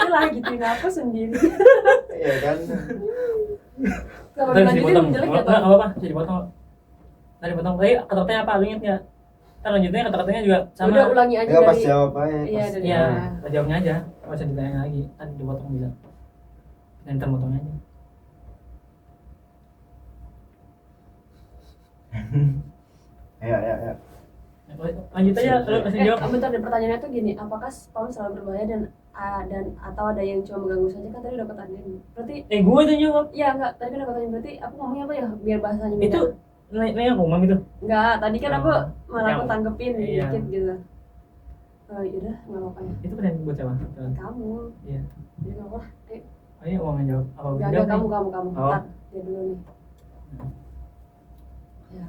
lah gituin aku sendiri. Iya kan. Kalau Terus dilanjutin dipotong. jelek Enggak ya. apa-apa, jadi potong. Tadi potong. Tadi kata-katanya apa? Lu inget enggak? Kan lanjutnya kata-katanya juga sama. Udah ulangi aja Ya pas dari. jawab aja. Iya, pas- dari- Iya, Nah. jawabnya aja. Enggak usah ditanya lagi. Tadi dipotong bisa. Dan terpotongnya aja. Ya. Lanjut aja, lu kasih jawab. Bentar deh, pertanyaannya tuh gini, apakah spam selalu berbahaya dan atau ada yang cuma mengganggu saja? Kan tadi udah pertanyaan. Berarti Gue itu jawab. iya enggak, tadi kan ada pertanyaan, berarti aku ngomongnya apa ya biar bahasanya beda. Itu nanya ke umam itu. Enggak, tadi kan aku Oh, malah aku yang- tanggepin iya. dikit gitu. Oh yaudah, nggak apa-apa ya. Itu pertanyaan buat siapa? Kamu, Iya. jadi nggak apa-apa. Oh iya, umam yang jawab. Apa Enggak, jawab nih? kamu. Oh. Ntar, dia dulu nih. Ya,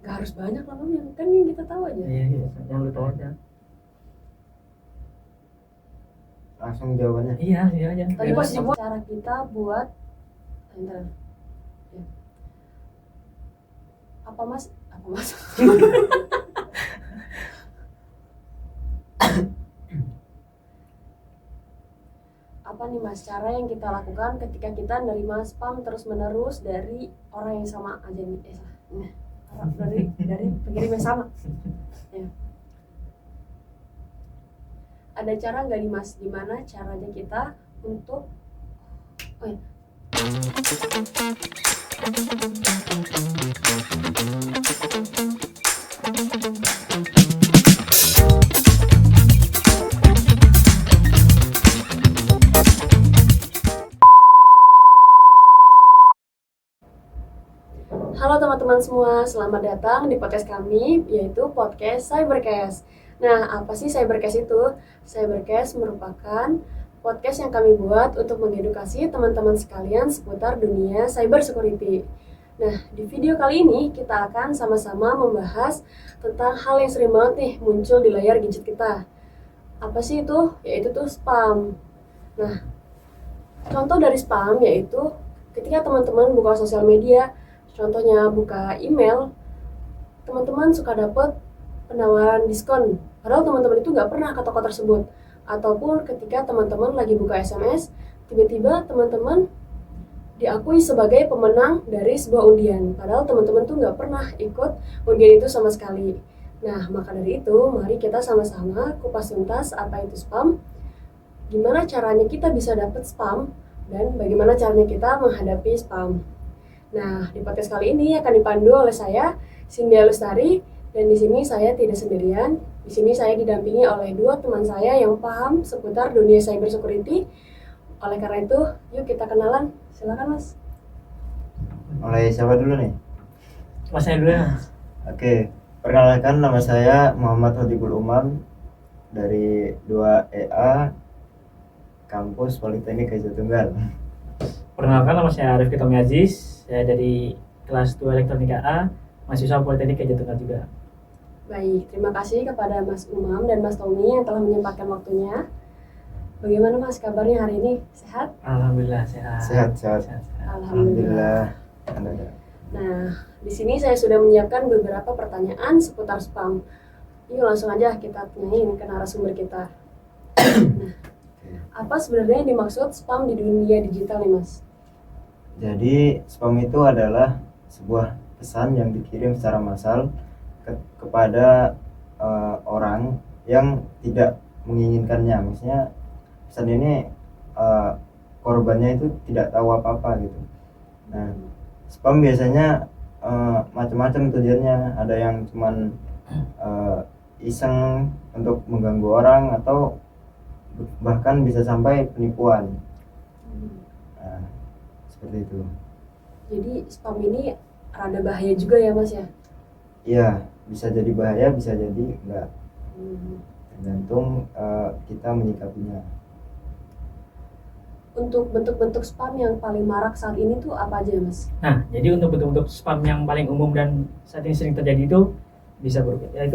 nggak harus banyak lah Mam, kan yang kita tahu aja. Iya, yang lu tahu aja. Langsung jawabannya. Iya, iya aja. Tadi Bebas. posisi buat cara kita buat, bentar. Ya. Apa mas? Apa nih mas cara yang kita lakukan ketika kita nerima spam terus menerus dari orang yang sama aja nih? Dari pengirim yang sama. Ya. Ada cara nggak nih mas? Gimana caranya kita untuk Halo teman-teman semua, selamat datang di podcast kami, yaitu podcast Cybercast. Nah, apa sih Cybercast itu? Cybercast merupakan podcast yang kami buat untuk mengedukasi teman-teman sekalian seputar dunia cyber security. Nah, di video kali ini kita akan sama-sama membahas tentang hal yang sering banget nih muncul di layar gadget kita. Apa sih itu? Yaitu tuh spam. Nah, contoh dari spam yaitu ketika teman-teman buka sosial media, contohnya buka email, teman-teman suka dapat penawaran diskon. Padahal teman-teman itu nggak pernah ke toko tersebut. Ataupun ketika teman-teman lagi buka SMS, tiba-tiba teman-teman diakui sebagai pemenang dari sebuah undian. Padahal teman-teman tuh nggak pernah ikut undian itu sama sekali. Nah, maka dari itu, mari kita sama-sama kupas tuntas apa itu spam, gimana caranya kita bisa dapat spam, dan bagaimana caranya kita menghadapi spam. Nah, di podcast kali ini akan dipandu oleh saya, Cynthia Lustari, dan di sini saya tidak sendirian. Di sini saya didampingi oleh dua teman saya yang paham seputar dunia cyber security. Oleh karena itu, yuk kita kenalan. Silakan, Mas. Mulai siapa dulu nih? Mas saya dulu ya, Mas. Oke, perkenalkan nama saya Muhammad Hodibul Umam dari 2EA Kampus Politeknik Gajah Tunggal. Perkenalkan, nama saya Arif Kitomi Aziz. Saya dari kelas 2 Elektronika A, mahasiswa Politeknik Gajah Tunggal juga. Baik, terima kasih kepada Mas Umam dan Mas Tommy yang telah menyempatkan waktunya. Bagaimana Mas kabarnya hari ini? Sehat? Alhamdulillah sehat. Sehat. Alhamdulillah. Alhamdulillah. Nah, di sini saya sudah menyiapkan beberapa pertanyaan seputar spam. Yuk langsung aja kita tanyain ke narasumber kita. Nah, apa sebenarnya yang dimaksud spam di dunia digital nih Mas? Jadi spam itu adalah sebuah pesan yang dikirim secara massal kepada orang yang tidak menginginkannya. Maksudnya pesan ini korbannya itu tidak tahu apa-apa gitu. Nah, spam biasanya macam-macam tujuannya. Ada yang cuman iseng untuk mengganggu orang atau bahkan bisa sampai penipuan. Nah, seperti itu. Jadi spam ini rada bahaya juga ya Mas ya? Iya, bisa jadi bahaya, bisa jadi enggak. Tergantung kita menyikapinya. Untuk bentuk-bentuk spam yang paling marak saat ini tuh apa aja Mas? Nah, jadi untuk bentuk-bentuk spam yang paling umum dan saat ini sering terjadi itu bisa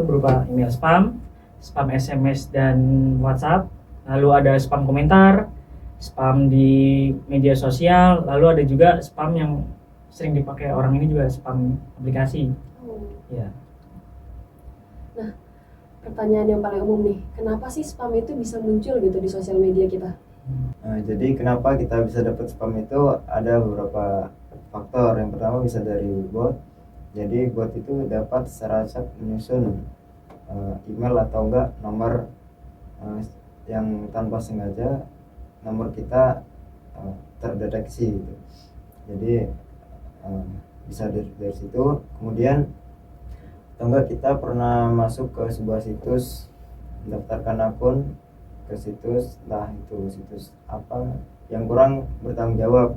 berupa email spam, spam SMS dan WhatsApp, lalu ada spam komentar, spam di media sosial, lalu ada juga spam yang sering dipakai orang ini juga spam aplikasi. Ya. Nah, pertanyaan yang paling umum nih, kenapa sih spam itu bisa muncul gitu di sosial media kita? Nah, jadi kenapa kita bisa dapat spam itu ada beberapa faktor. Yang pertama bisa dari bot. Jadi bot itu dapat secara acak menyusun email atau enggak nomor yang tanpa sengaja nomor kita terdeteksi gitu. Jadi bisa dari situ. Kemudian atau enggak kita pernah masuk ke sebuah situs, mendaftarkan akun ke situs, entah itu situs apa yang kurang bertanggung jawab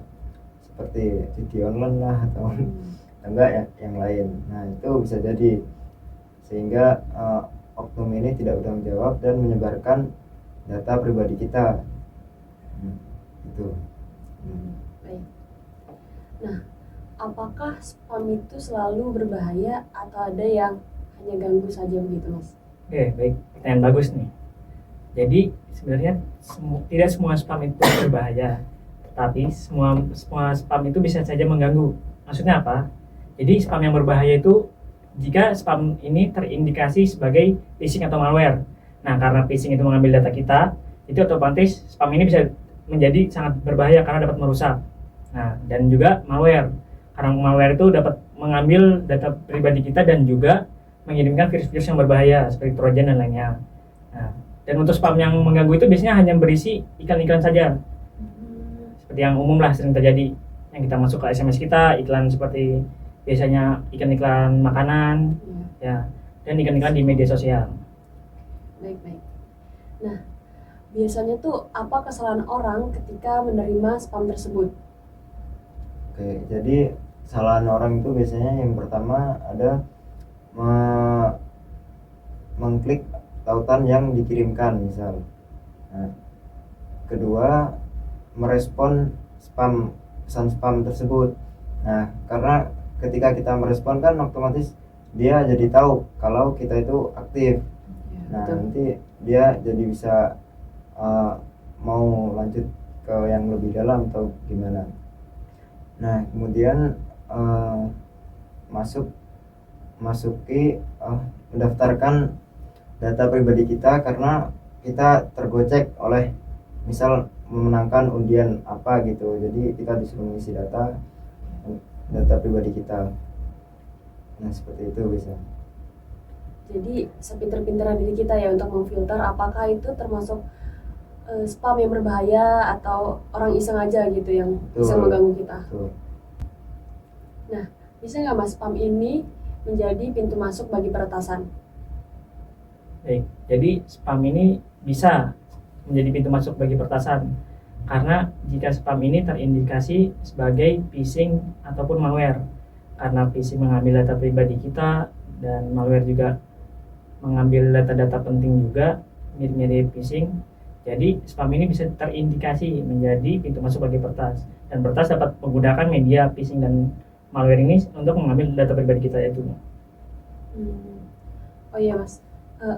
seperti judi online lah atau enggak ya, yang lain. Nah itu bisa jadi sehingga oknum ini tidak bertanggung jawab dan menyebarkan data pribadi kita. Itu. Baik. Nah, apakah spam itu selalu berbahaya atau ada yang hanya ganggu saja begitu, Mas? Oke, baik. Pertanyaan bagus nih. Jadi sebenarnya tidak semua spam itu berbahaya, tetapi semua spam itu bisa saja mengganggu. Maksudnya apa? Jadi spam yang berbahaya itu jika spam ini terindikasi sebagai phishing atau malware. Nah, karena phishing itu mengambil data kita, itu otomatis spam ini bisa menjadi sangat berbahaya karena dapat merusak. Nah, dan juga malware. Karena malware itu dapat mengambil data pribadi kita dan juga mengirimkan virus-virus yang berbahaya seperti trojan dan lainnya. Nah, dan untuk spam yang mengganggu itu biasanya hanya berisi iklan-iklan saja. Seperti yang umum lah sering terjadi. Yang kita masuk ke SMS kita, iklan seperti biasanya iklan-iklan makanan, ya, dan iklan-iklan di media sosial. Baik. Nah, biasanya tuh apa kesalahan orang ketika menerima spam tersebut? Oke, jadi kesalahan orang itu biasanya yang pertama ada mengklik tautan yang dikirimkan misal. Nah, kedua merespon pesan spam tersebut. Nah, karena ketika kita merespon kan otomatis dia jadi tahu kalau kita itu aktif. Nah, nanti dia jadi bisa mau lanjut ke yang lebih dalam atau gimana. Nah, kemudian masuki mendaftarkan data pribadi kita karena kita tergocek oleh misal memenangkan undian apa gitu. Jadi kita disuruh mengisi data pribadi kita. Nah, seperti itu bisa. Jadi sepintar-pintaran diri kita ya untuk memfilter apakah itu termasuk spam yang berbahaya atau orang iseng aja gitu yang bisa mengganggu kita. Betul. Nah, bisa nggak Mas spam ini menjadi pintu masuk bagi peretasan? Baik, jadi spam ini bisa menjadi pintu masuk bagi peretasan karena jika spam ini terindikasi sebagai phishing ataupun malware. Karena phishing mengambil data pribadi kita dan malware juga mengambil data-data penting juga mirip-mirip phishing. Jadi spam ini bisa terindikasi menjadi pintu masuk bagi peretas, dan peretas dapat menggunakan media phishing dan malware ini untuk mengambil data pribadi kita itu. Oh iya Mas,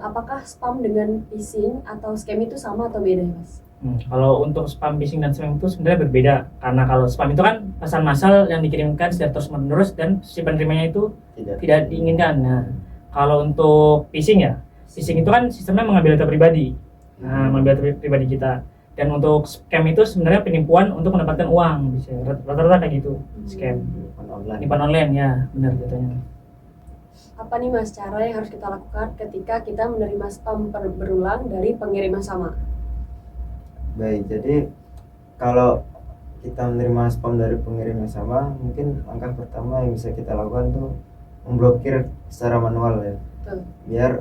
apakah spam dengan phishing atau scam itu sama atau beda ya Mas? Kalau untuk spam, phishing, dan spam itu sebenarnya berbeda. Karena kalau spam itu kan pesan massal yang dikirimkan secara terus-menerus dan si penerimanya itu tidak diinginkan. Nah, kalau untuk phishing ya, phishing itu kan sistemnya mengambil data pribadi. Nah, mengambil data pribadi kita. Dan untuk scam itu sebenarnya penipuan untuk mendapatkan uang. Bisa rata-rata kayak gitu, scam. Penipuan online ya, benar katanya. Apa nih Mas cara yang harus kita lakukan ketika kita menerima spam berulang dari pengirim yang sama? Baik, jadi kalau kita menerima spam dari pengirim yang sama, mungkin langkah pertama yang bisa kita lakukan tuh memblokir secara manual ya. Betul. Biar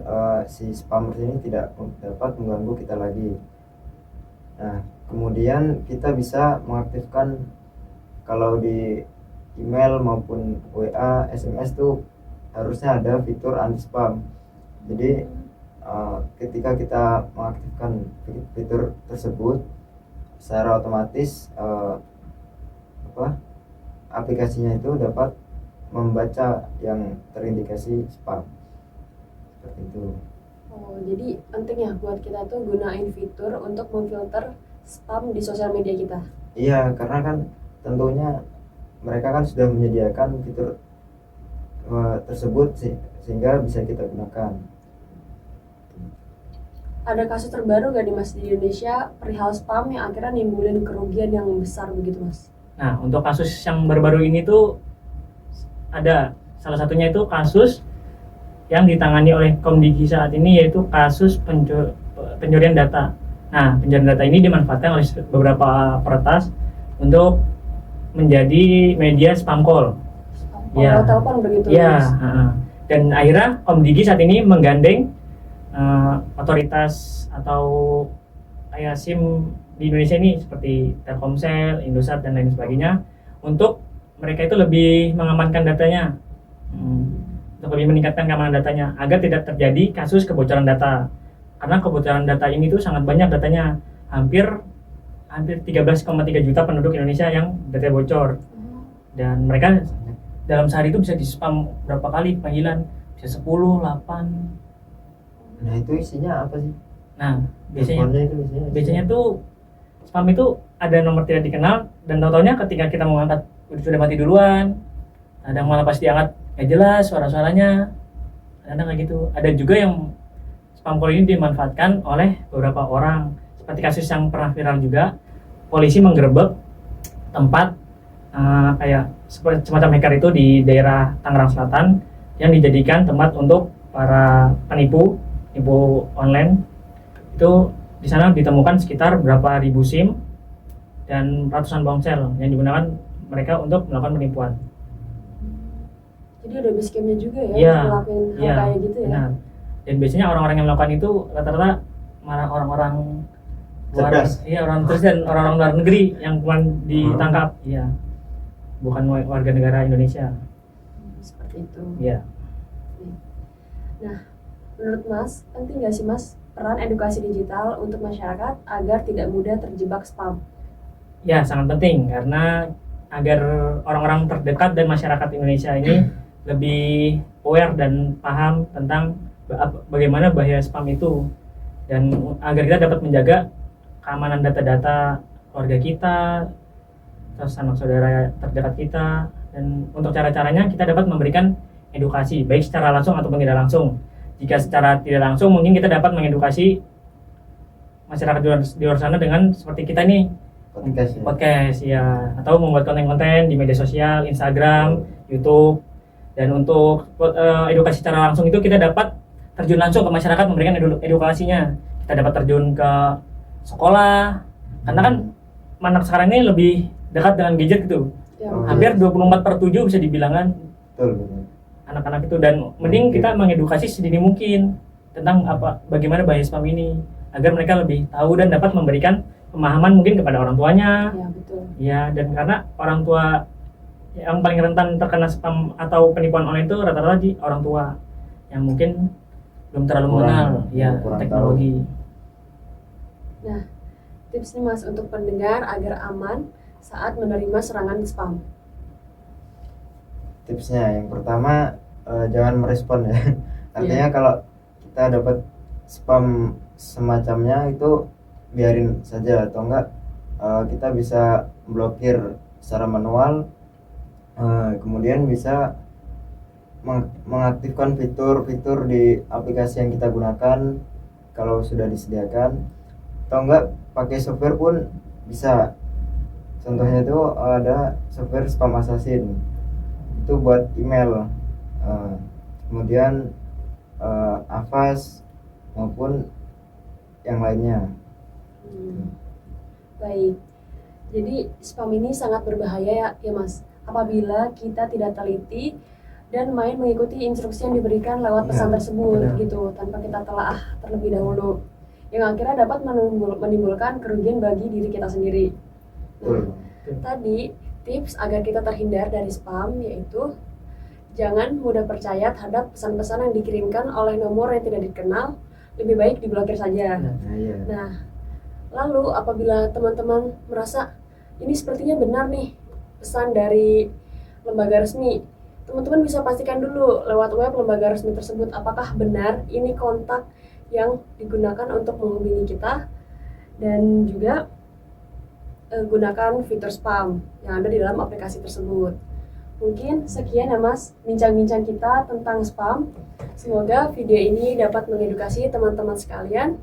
si spammers ini tidak dapat mengganggu kita lagi. Nah, kemudian kita bisa mengaktifkan kalau di email maupun WA, SMS tuh harusnya ada fitur anti spam. Jadi ketika kita mengaktifkan fitur tersebut, secara otomatis aplikasinya itu dapat membaca yang terindikasi spam. Seperti itu. Oh, jadi penting ya buat kita tuh gunain fitur untuk memfilter spam di sosial media kita. Iya, karena kan tentunya mereka kan sudah menyediakan fitur tersebut sehingga bisa kita gunakan. ada kasus terbaru nggak nih Mas di Indonesia perihal spam yang akhirnya nimbulin kerugian yang besar begitu Mas? Nah, untuk kasus yang baru-baru ini tuh ada salah satunya itu kasus yang ditangani oleh Komdigi saat ini, yaitu kasus pencurian data. Nah, pencurian data ini dimanfaatkan oleh beberapa peretas untuk menjadi media spam call. Kalau telepon begitu Ya, Mas? dan akhirnya Komdigi saat ini menggandeng otoritas atau kayak SIM di Indonesia ini seperti Telkomsel, Indosat dan lain sebagainya untuk mereka itu lebih mengamankan datanya, untuk lebih meningkatkan keamanan datanya agar tidak terjadi kasus kebocoran data. Karena kebocoran data ini tuh sangat banyak datanya, hampir 13,3 juta penduduk Indonesia yang datanya bocor, dan mereka dalam sehari itu bisa di spam berapa kali panggilan, bisa 10, 8. Nah itu isinya apa sih? Nah, Teleponnya itu isinya biasanya tuh spam itu ada nomor tidak dikenal, dan tahu-taunya ketika kita mau angkat sudah mati duluan. Kadang malah pas diangkat nggak jelas suara-suaranya. Kadang kayak gitu. Ada juga yang spam call ini dimanfaatkan oleh beberapa orang. Seperti kasus yang pernah viral juga, polisi menggerebek tempat kayak semacam hacker itu di daerah Tangerang Selatan yang dijadikan tempat untuk para penipu online. Itu di sana ditemukan sekitar berapa ribu SIM dan ratusan ponsel yang digunakan mereka untuk melakukan penipuan. Jadi ada base camp-nya juga ya, Iya, untuk ngelakuin hal kayak gitu ya? benar. Dan biasanya orang-orang yang melakukan itu rata-rata malah orang-orang luar, orang terus dan orang-orang luar negeri yang kemarin ditangkap, bukan warga negara Indonesia. Seperti itu. Iya. Nah, menurut Mas, penting nggak sih Mas peran edukasi digital untuk masyarakat agar tidak mudah terjebak spam? Ya, sangat penting karena agar orang-orang terdekat dan masyarakat Indonesia ini lebih aware dan paham tentang bagaimana bahaya spam itu, dan agar kita dapat menjaga keamanan data-data keluarga kita, terus anak saudara terdekat kita. Dan untuk cara-caranya kita dapat memberikan edukasi baik secara langsung ataupun tidak langsung. Jika secara tidak langsung mungkin kita dapat mengedukasi masyarakat di luar sana dengan seperti kita nih podcast ya, atau membuat konten-konten di media sosial, Instagram, YouTube. Dan untuk edukasi secara langsung itu kita dapat terjun langsung ke masyarakat memberikan edukasinya. Kita dapat terjun ke sekolah, karena kan anak sekarang ini lebih dekat dengan gadget gitu. Hampir 24/7 bisa dibilangkan. Betul. Anak-anak itu, dan mending kita mengedukasi sedini mungkin tentang bagaimana bahaya spam ini agar mereka lebih tahu dan dapat memberikan pemahaman mungkin kepada orang tuanya. Ya, betul. Ya, dan karena orang tua yang paling rentan terkena spam atau penipuan online itu rata-rata di orang tua yang mungkin belum terlalu mengenal teknologi. Nah, tips nih Mas untuk pendengar agar aman saat menerima serangan spam. Tipsnya yang pertama, jangan merespon ya. Artinya kalau kita dapat spam semacamnya itu biarin saja, atau enggak kita bisa blokir secara manual, kemudian bisa mengaktifkan fitur-fitur di aplikasi yang kita gunakan kalau sudah disediakan, atau enggak pakai software pun bisa. Contohnya itu ada software spam assassin, itu buat email, kemudian Avast maupun yang lainnya. Baik, jadi spam ini sangat berbahaya ya Mas, apabila kita tidak teliti dan main mengikuti instruksi yang diberikan lewat pesan tersebut gitu, tanpa kita telaah terlebih dahulu, yang akhirnya dapat menimbulkan kerugian bagi diri kita sendiri. Nah, tadi tips agar kita terhindar dari spam yaitu jangan mudah percaya terhadap pesan-pesan yang dikirimkan oleh nomor yang tidak dikenal, lebih baik diblokir saja. Nah, lalu apabila teman-teman merasa ini sepertinya benar nih pesan dari lembaga resmi, teman-teman bisa pastikan dulu lewat web lembaga resmi tersebut apakah benar ini kontak yang digunakan untuk menghubungi kita, dan juga gunakan fitur spam yang ada di dalam aplikasi tersebut. Mungkin sekian ya Mas bincang-bincang kita tentang spam. Semoga video ini dapat mengedukasi teman-teman sekalian.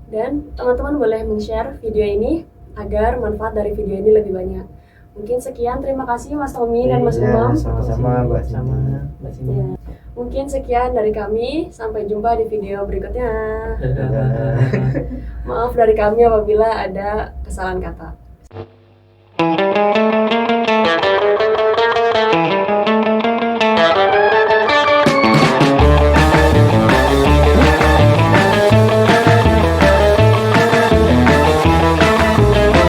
Dan teman-teman boleh men-share video ini agar manfaat dari video ini lebih banyak. Mungkin sekian, terima kasih Mas Tommy dan Mas Iya, Umam. sama-sama Mbak Cindy. Sama Mbak Cindy. Ya. Mungkin sekian dari kami, sampai jumpa di video berikutnya. Dadah. Maaf dari kami apabila ada kesalahan kata.